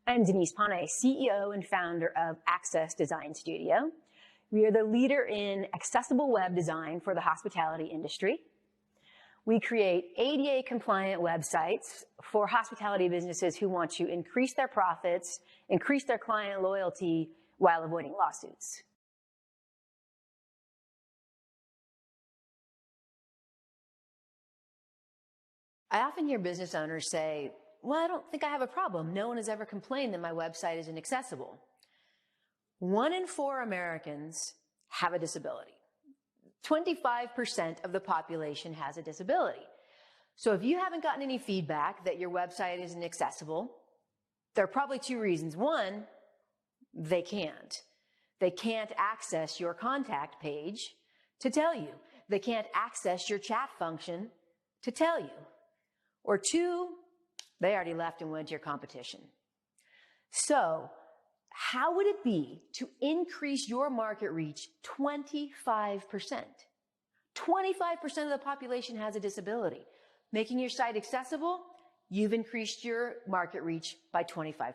I'm Denise, Páne, CEO and founder of Access Design Studio. We are the leader in accessible web design for the hospitality industry. We create ADA-compliant websites for hospitality businesses who want to increase their profits, increase their client loyalty while avoiding lawsuits. I often hear business owners say, well, I don't think I have a problem. No one has ever complained that my website is inaccessible. 1 in 4 Americans have a disability. 25% of the population has a disability. So if you haven't gotten any feedback that your website isn't accessible, there are probably 2 reasons. 1, they can't. They can't access your contact page to tell you. They can't access your chat function to tell you. Or 2, they already left and went to your competition. So how would it be to increase your market reach 25%? 25% of the population has a disability. Making your site accessible, you've increased your market reach by 25%.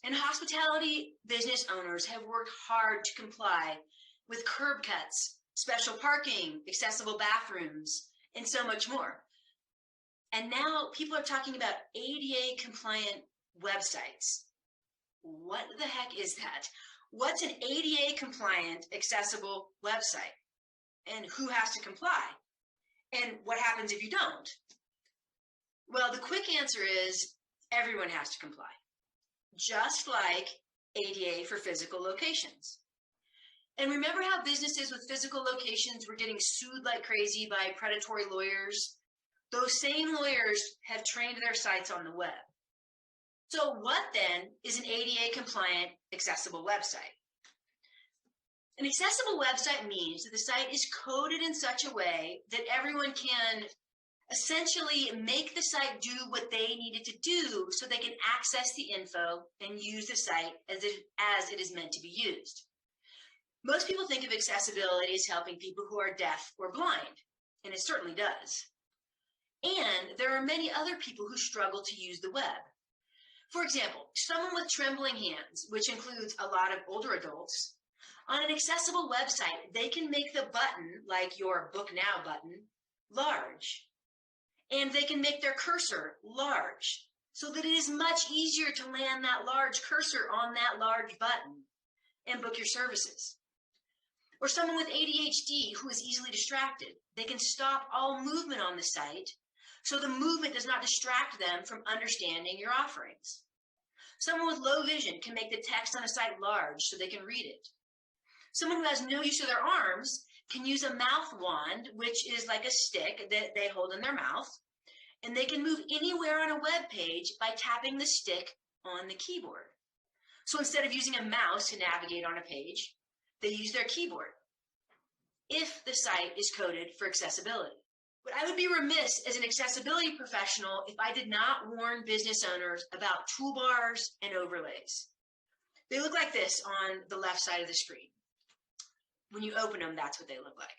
And hospitality business owners have worked hard to comply with curb cuts, special parking, accessible bathrooms, and so much more. And now people are talking about ADA compliant websites. What the heck is that? What's an ADA compliant accessible website? And who has to comply? And what happens if you don't? Well, the quick answer is everyone has to comply. Just like ADA for physical locations. And remember how businesses with physical locations were getting sued like crazy by predatory lawyers? Those same lawyers have trained their sites on the web. So what then is an ADA compliant accessible website? An accessible website means that the site is coded in such a way that everyone can essentially make the site do what they need it to do so they can access the info and use the site as it is meant to be used. Most people think of accessibility as helping people who are deaf or blind, and it certainly does. And there are many other people who struggle to use the web. For example, someone with trembling hands, which includes a lot of older adults, on an accessible website, they can make the button, like your Book Now button, large. And they can make their cursor large, so that it is much easier to land that large cursor on that large button and book your services. Or someone with ADHD who is easily distracted, they can stop all movement on the site so the movement does not distract them from understanding your offerings. Someone with low vision can make the text on a site large so they can read it. Someone who has no use of their arms can use a mouth wand, which is like a stick that they hold in their mouth, and they can move anywhere on a web page by tapping the stick on the keyboard. So instead of using a mouse to navigate on a page, they use their keyboard, if the site is coded for accessibility. But I would be remiss as an accessibility professional if I did not warn business owners about toolbars and overlays. They look like this on the left side of the screen. When you open them, that's what they look like.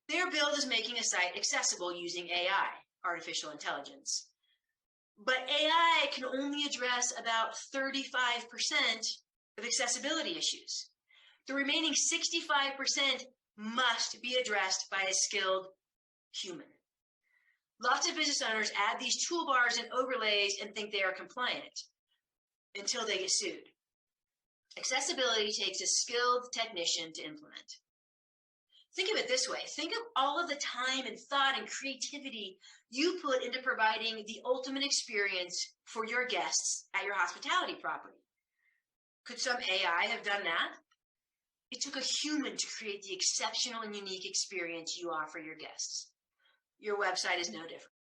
They are billed as making a site accessible using AI, artificial intelligence. But AI can only address about 35% of accessibility issues. The remaining 65% must be addressed by a skilled human. Lots of business owners add these toolbars and overlays and think they are compliant until they get sued. Accessibility takes a skilled technician to implement. Think of it this way. Think of all of the time and thought and creativity you put into providing the ultimate experience for your guests at your hospitality property. Could some AI have done that? It took a human to create the exceptional and unique experience you offer your guests. Your website is no different.